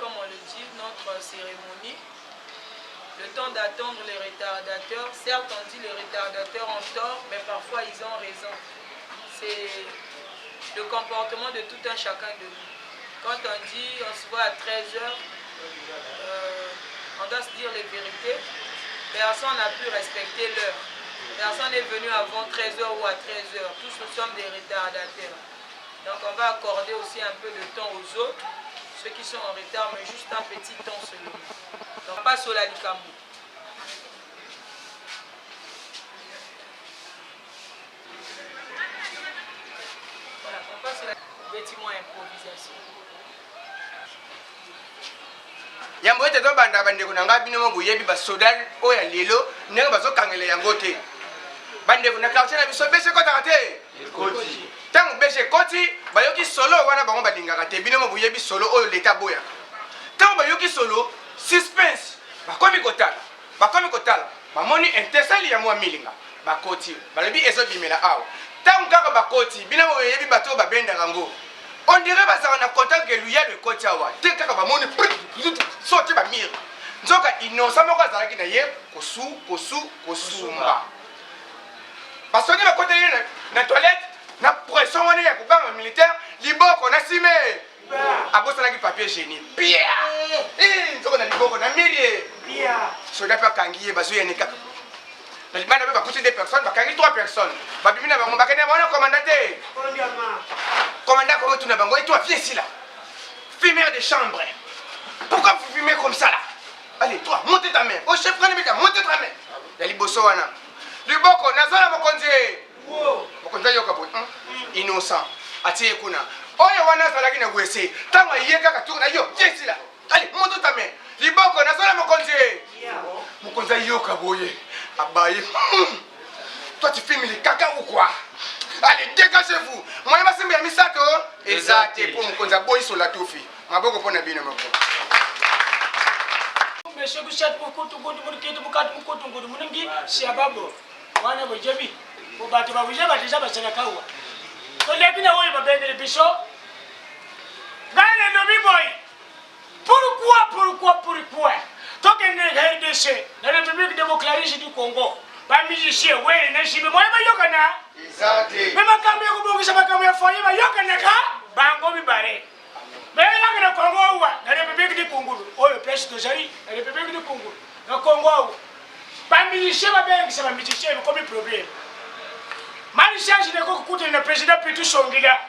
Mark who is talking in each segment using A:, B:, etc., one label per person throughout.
A: comme on le dit, notre cérémonie. Le temps d'attendre les retardateurs. Certes, on dit les retardateurs ont tort, mais parfois ils ont raison. C'est le comportement de tout un chacun de nous. Quand on dit on se voit à 13 h, on doit se dire les vérités. Personne n'a pu respecter l'heure. Personne n'est venu avant 13 h ou à 13 h. Tous nous sommes des retardateurs. Donc on va accorder aussi un peu de temps aux autres, ceux qui sont en retard, mais juste un petit temps seulement. Donc pas sur la Likambo. Voilà, on passe sur la bêtiment improvisation.
B: Yambo ete to banda bande kunanga bino mo buyebi ba soda oya lelo nenga bazo kangele yango te. Bande kunaka otena biso bese kota kate. Koti. Tangu bese koti bayoki solo wana bango badingaka te bino mo buyebi solo oyo leta boya. Tangu bayoki solo suspense bakomi kotala. Bakomi kotala. Bamoni intesali ya mwa milinga. Bakoti. Balobi ezo bimela awa. Tangu kaka bakoti bino mo buyebi bato babenda kango. On dirait que ça a contact que lui a le côté awa. Dès que va monter sortir ba mire. Nzoka innocent moko azalaki na ye kosumba. Parce que ba côté na toilette na pression wana ya kubanga militaire liboko na sime. Abosalaki papier hygiénique. Pia. Nzoka na liboko na mire. Pia. Soda pa kangiye bazo ya nekaka. Na libanda ba coucher des personnes, ba kangi 3 personnes. Ba bimina ba ngomba kene bona commandateur. Commandant, comment tu n'as pas et toi, viens ici là. Fumeur de chambre. Pourquoi vous fumez comme ça là? Allez, toi, montez ta main. Oh, chef, prenez ta main, montez ta main. Yali Bosowana. Liboko, Nazola Mokonze. Mokonze Yokabo. Innocent. Atie Kuna. Oye, Wana Zalaki na Gwese. Tama Yeka Katura, yo, viens ici là. Allez, monte ta main. Liboko, Nazola Mokonze. Mokonze Yokaboye. Abaye. Toi, tu fumes les caca ou quoi? Allez, dégagez-vous. Moi, je vais me faire exact. Pour me conduire boy sur la touffe. Je vais vous prendre bien.
C: Monsieur Bouchet, beaucoup de monde qui est beaucoup de monde qui est à Babo. One of the Jimmy. Vous battez ma vie, déjà, c'est la Kawa. Donc, les binaires, ils vont bien les bichons. Gagne le boy. Pourquoi? Tant qu'il y a des RDC, la République démocratique du Congo. Pas musicien, oui, n'est-ce pas? Moi, je vais y
B: exact.
C: Mais ma caméra, je vais foyer, je vais Bango Bibare. Mais là, le Congo, la République du Congo, oh, le presse de Jari, la République du Congo, le Congo. Pas musicien, c'est un musicien, comme un problème. Malicien, je n'ai qu'écouté le président Pitou Songila.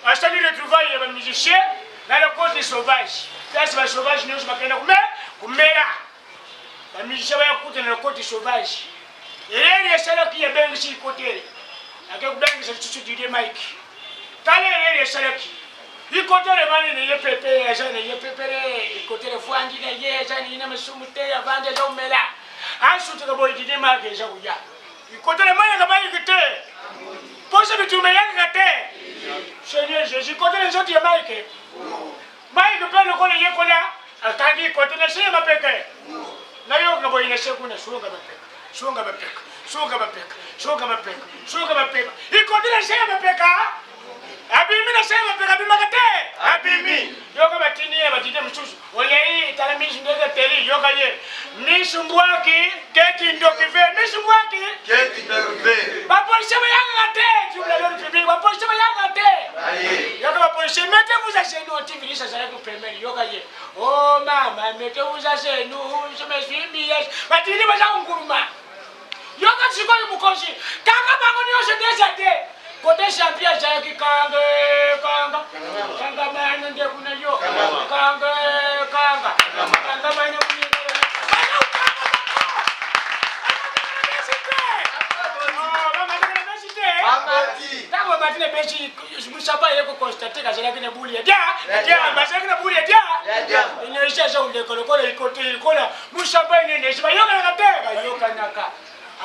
C: À ce lieu de trouver les musiciens, dans le côté sauvage. Là, c'est la sauvage, nous sommes à mais là, la musicien va écouter le côté sauvage. Et il y a celle qui est bien ici côté. Il y a bien qui se dit des Mike. Il y a celle qui. Il côté le mal, il y a pépé, il y a pépé, il côté le foie, il y a il y a mesumute, avant des hommes là. Ensuite, le boy dit des Mike, il y a. Il côté le mal, il y a pas eu Posez le tout meilleur que Seigneur Jésus, côté les autres, il y a Mike. Mike, le père, le collier, il y a quoi là? Attendez, côté le chien, il y a péché. Là, il y a un boy, il y a Shunga mapeka. Ikondi na shema mapeka. Abimi na shema mapeka bimakate. Abimi. Yoga batini ya batide msusu. Olei talamishi ndege teli yoga ye. Mishumbwaki keki ndokive. Mishumbwaki
B: keki ndokive.
C: Bapolisi yanga te. Jumla lori public. Bapolisi yanga te. Aye. Yoga bapolisi mettez-vous à genoux. On t'invite ça ça pour permettre yoga ye. Oh maman, mettez-vous à genoux. Je me suis mis. Batini baza nguruma. Yoga siko mukoshi kanga bangoni yose desate kote champion jaki kanga mana nde kuna yo kanga mana kunye Tawa matine bechi musaba yeko constate ka jela kine buli dia mbasa kine buli dia ine isha unde kolokolo ikote ikola musaba ine shiba yoga na tega yoga naka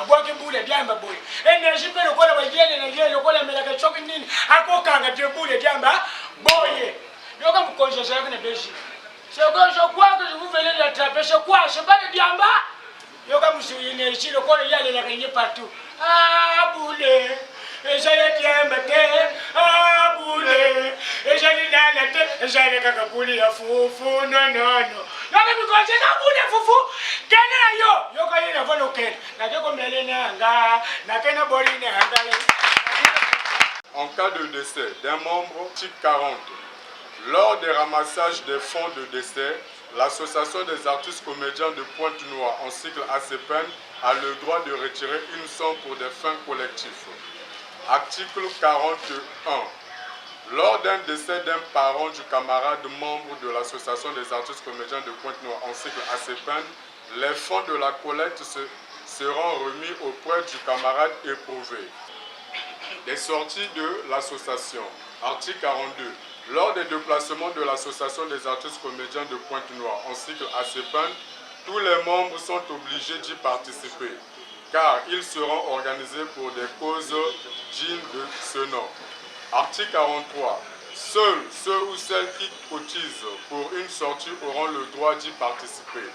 C: abwake bule byamba bule energy pe lokola bayele na yele lokola melaka choki nini akokanga bye bule byamba boye yoka mukonjesha yakene beji c'est quoi que je vous venez d'attraper c'est quoi c'est pas le byamba yoka musu energy lokola yale la kanye partout ah bule ezali diembe te abule ezali dala te ezali kaka kulia fufu nonono yoka mikonzi ezabule fufu kene na yo yoka ye na volo kene nake kombele nanga nake na boli nanga.
D: En cas de décès d'un membre, article 40, lors des ramassages des fonds de décès, l'Association des artistes comédiens de Pointe-Noire, en sigle ACPN, a le droit de retirer une somme pour des fins collectives. Article 41. Lors d'un décès d'un parent du camarade membre de l'Association des artistes comédiens de Pointe-Noire, en sigle ACPN, les fonds de la collecte seront remis auprès du camarade éprouvé. Les sorties de l'association. Article 42. Lors des déplacements de l'Association des artistes comédiens de Pointe-Noire, en cycle ACPN, tous les membres sont obligés d'y participer, car ils seront organisés pour des causes dignes de ce nom. Article 43. Seuls ceux ou celles qui cotisent pour une sortie auront le droit d'y participer.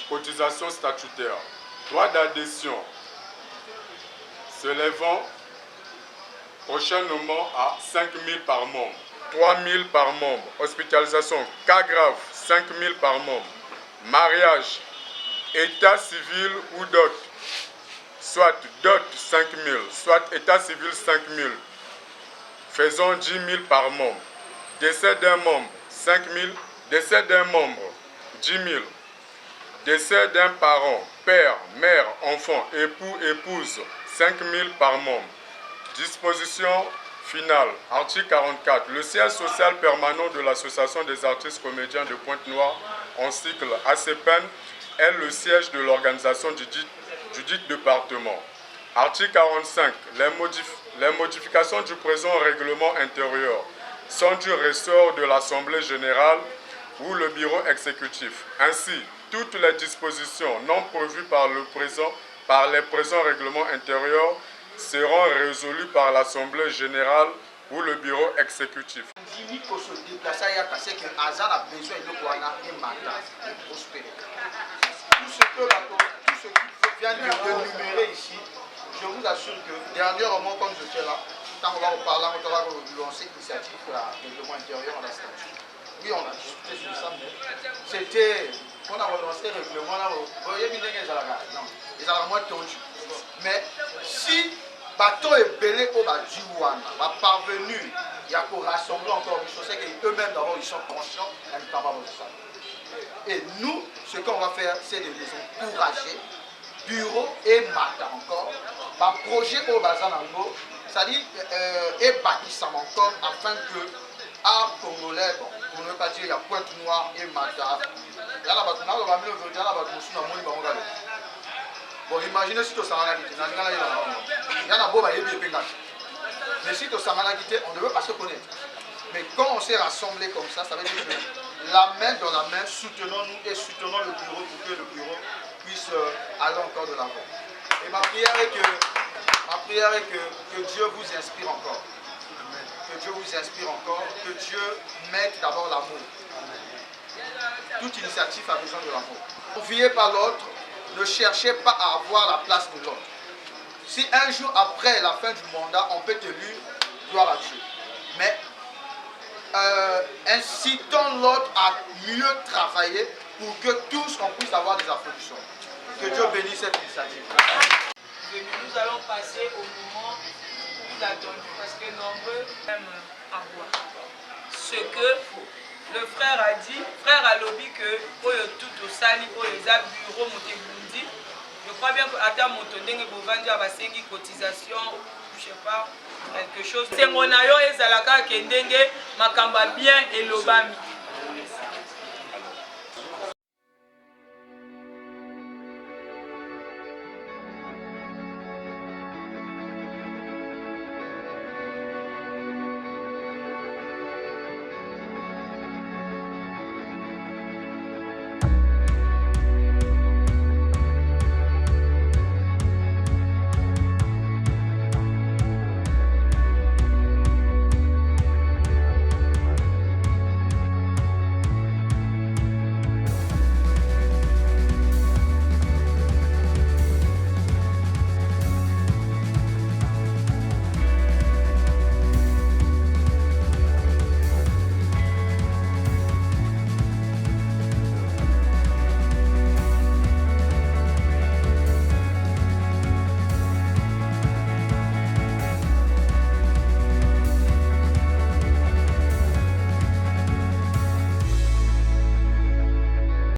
D: Cotisation statutaire. Droit d'adhésion s'élevant prochainement à 5 000 par membre, 3 000 par membre. Hospitalisation, cas grave, 5 000 par membre. Mariage, état civil ou dot, soit dot 5 000, soit état civil 5 000. Faisons 10 000 par membre. Décès d'un membre, 5 000. Décès d'un membre, 10 000. Décès d'un parent, père, mère, enfant, époux, épouse, 5 000 par membre. Disposition finale. Article 44. Le siège social permanent de l'Association des artistes comédiens de Pointe-Noire, en cycle ACPN, est le siège de l'organisation du dit département. Article 45. Les modifications du présent règlement intérieur sont du ressort de l'Assemblée générale ou le bureau exécutif. Ainsi, toutes les dispositions non prévues par les présents règlements intérieurs seront résolues par l'Assemblée générale ou le bureau exécutif.
E: Tout ce qui vient de numérer ici, je vous assure que dernièrement, comme je suis là, quand on va parler, on va lancer l'initiative pour le règlement intérieur, on a statut. Oui, on a discuté sur ça, mais c'était, on a relancé le règlement là, ils ont moins tendu. Mais si bateau est belé au Badjouana, va parvenu, il y a qu'au rassembler encore des choses, c'est qu'eux-mêmes d'abord ils sont conscients et ils capables de ça. Et nous, ce qu'on va faire, c'est de les encourager, bureau et matin encore, par projet au Bazanango, c'est-à-dire et bâtissant encore afin que art congolais, bon, on ne veut pas dire il y a Pointe-Noire et Mata. Bon, imaginez si tu as un guité, il y en a beau, mais si tu as un guité, on ne veut pas se connaître. Mais quand on s'est rassemblés comme ça, ça veut dire que la main dans la main, soutenons-nous et soutenons le bureau pour que le bureau puisse aller encore de l'avant. Et ma prière est que Dieu vous inspire encore. Que Dieu vous inspire encore, que Dieu mette d'abord l'amour. Toute initiative a besoin de l'amour. Ne confiez pas l'autre, ne cherchez pas à avoir la place de l'autre. Si un jour après la fin du mandat, on peut t'élire, gloire à Dieu. Mais incitons l'autre à mieux travailler pour que tous on puisse avoir des applaudissements. Que Dieu bénisse cette initiative.
A: Nous allons passer au moment plus attendu parce que nombreux aiment avoir. Ce que le frère a dit, frère a lobby que tout au sali, les bureaux Motebundi, je crois bien que Ata Motondenge Bovandi a une cotisation, je sais pas, quelque chose. C'est mon ayo et Zalaka Kendenge, Makamba bien et Lobami.